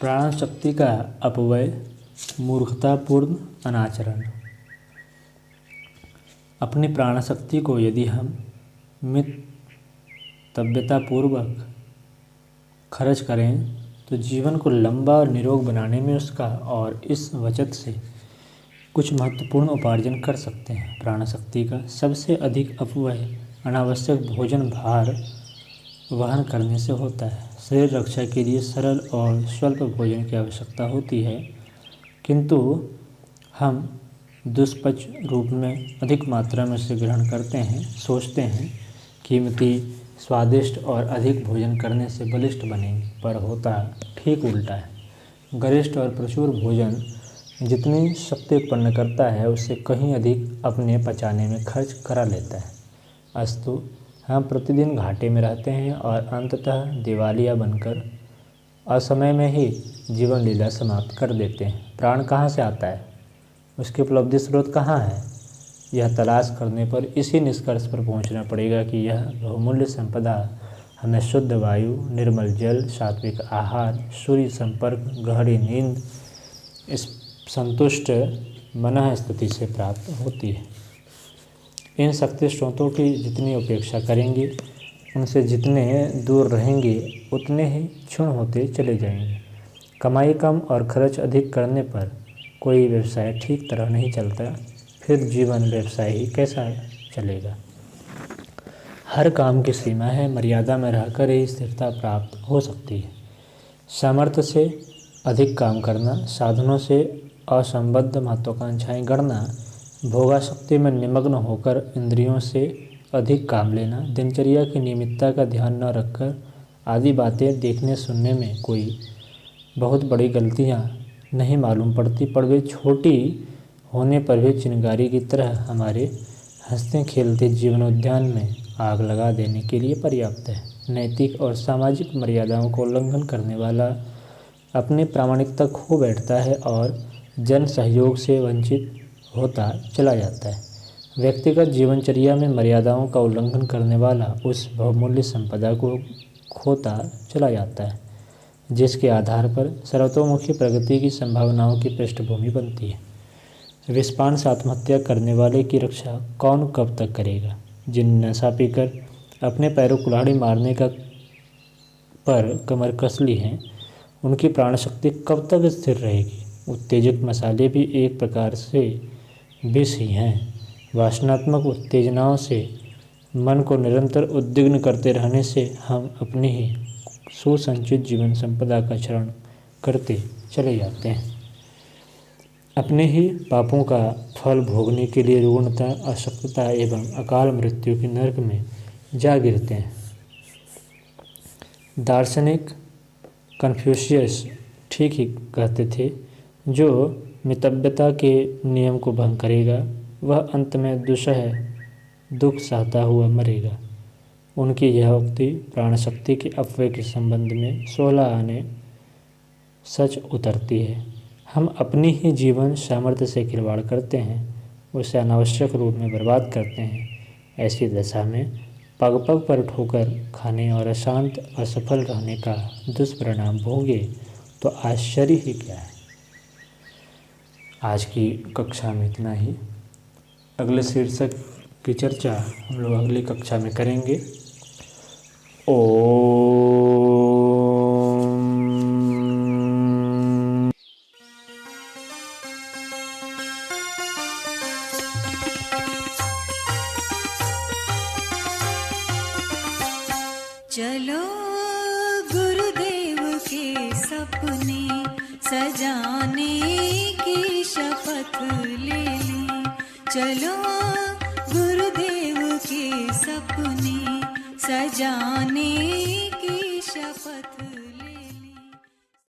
प्राण शक्ति का अपव्यय, मूर्खतापूर्ण अनाचरण। अपनी प्राण शक्ति को यदि हम मितव्यतापूर्वक खर्च करें तो जीवन को लंबा और निरोग बनाने में उसका और इस बचत से कुछ महत्वपूर्ण उपार्जन कर सकते हैं। प्राण शक्ति का सबसे अधिक अपव्यय अनावश्यक भोजन भार वहन करने से होता है। शरीर रक्षा के लिए सरल और स्वल्प भोजन की आवश्यकता होती है, किंतु हम दुष्पच रूप में अधिक मात्रा में उसे ग्रहण करते हैं। सोचते हैं कीमती, स्वादिष्ट और अधिक भोजन करने से बलिष्ठ बनेंगे, पर होता ठीक उल्टा है। गरिष्ठ और प्रचुर भोजन जितनी शक्ति उत्पन्न करता है उससे कहीं अधिक अपने पचाने में खर्च करा लेता है। अस्तु हम प्रतिदिन घाटे में रहते हैं और अंततः दिवालिया बनकर असमय में ही जीवन लीला समाप्त कर देते हैं। प्राण कहाँ से आता है, उसकी उपलब्धि स्रोत कहाँ है, यह तलाश करने पर इसी निष्कर्ष पर पहुंचना पड़ेगा कि यह बहुमूल्य संपदा हमें शुद्ध वायु, निर्मल जल, सात्विक आहार, सूर्य संपर्क, गहरी नींद, इस संतुष्ट मनः स्थिति से प्राप्त होती है। इन शक्ति स्रोतों की जितनी उपेक्षा करेंगे, उनसे जितने दूर रहेंगे, उतने ही क्षुण होते चले जाएंगे। कमाई कम और खर्च अधिक करने पर कोई व्यवसाय ठीक तरह नहीं चलता, फिर जीवन व्यवसाय ही कैसा चलेगा। हर काम की सीमा है, मर्यादा में रहकर ही स्थिरता प्राप्त हो सकती है। सामर्थ्य से अधिक काम करना, साधनों से असंबद्ध महत्वाकांक्षाएं गढ़ना, भोगाशक्ति में निमग्न होकर इंद्रियों से अधिक काम लेना, दिनचर्या की नियमितता का ध्यान न रखकर आदि बातें देखने सुनने में कोई बहुत बड़ी गलतियां नहीं मालूम पड़ती, पर वे छोटी होने पर भी चिंगारी की तरह हमारे हंसते खेलते जीवनोद्यान में आग लगा देने के लिए पर्याप्त है। नैतिक और सामाजिक मर्यादाओं को उल्लंघन करने वाला अपनी प्रामाणिकता खो बैठता है और जन सहयोग से वंचित होता चला जाता है। व्यक्तिगत जीवनचर्या में मर्यादाओं का उल्लंघन करने वाला उस बहुमूल्य संपदा को खोता चला जाता है, जिसके आधार पर सर्वतोमुखी प्रगति की संभावनाओं की पृष्ठभूमि बनती है। विषपान से आत्महत्या करने वाले की रक्षा कौन कब तक करेगा? जिन नशा पीकर अपने पैरों कुल्हाड़ी मारने का पर कमर कस ली हैं, उनकी प्राण शक्ति कब तक स्थिर रहेगी? उत्तेजक मसाले भी एक प्रकार से विष ही हैं। वासनात्मक उत्तेजनाओं से मन को निरंतर उद्विग्न करते रहने से हम अपनी ही सुसंचित जीवन संपदा का क्षरण करते चले जाते हैं। अपने ही पापों का फल भोगने के लिए रुग्णता, अशक्तता एवं अकाल मृत्यु के नरक में जा गिरते हैं। दार्शनिक कन्फ्यूशियस ठीक ही कहते थे, जो मितव्यता के नियम को भंग करेगा वह अंत में दुसह दुख सहता हुआ मरेगा। उनकी यह उक्ति प्राण शक्ति के अपव्यय के संबंध में 16 आने सच उतरती है। हम अपनी ही जीवन सामर्थ्य से खिलवाड़ करते हैं, उसे अनावश्यक रूप में बर्बाद करते हैं। ऐसी दशा में पग पग पर ठोकर खाने और अशांत असफल रहने का दुष्परिणाम भोगे तो आश्चर्य ही क्या है। आज की कक्षा में इतना ही। अगले शीर्षक की चर्चा हम लोग अगली कक्षा में करेंगे। चलो गुरुदेव के सपने सजाने की शपथ ले ली। चलो गुरुदेव के सपने सजाने